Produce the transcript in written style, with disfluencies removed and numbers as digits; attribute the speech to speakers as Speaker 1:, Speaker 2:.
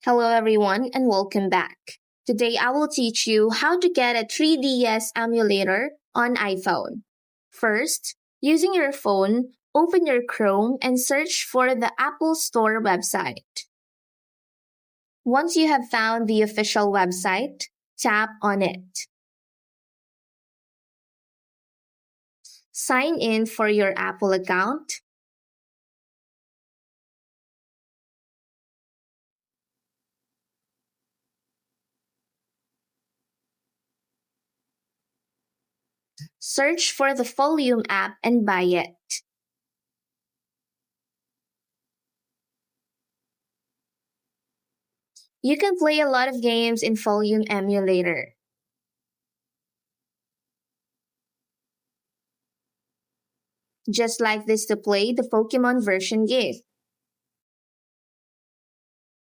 Speaker 1: Hello, everyone, and welcome back. Today, I will teach you how to get a 3DS emulator on iPhone. First, using your phone, open your Chrome and search for the Apple Store website. Once you have found the official website, tap on it. Sign in for your Apple account. Search for the Volume app and buy it. You can play a lot of games in Volume Emulator. Just like this to play the Pokemon version game.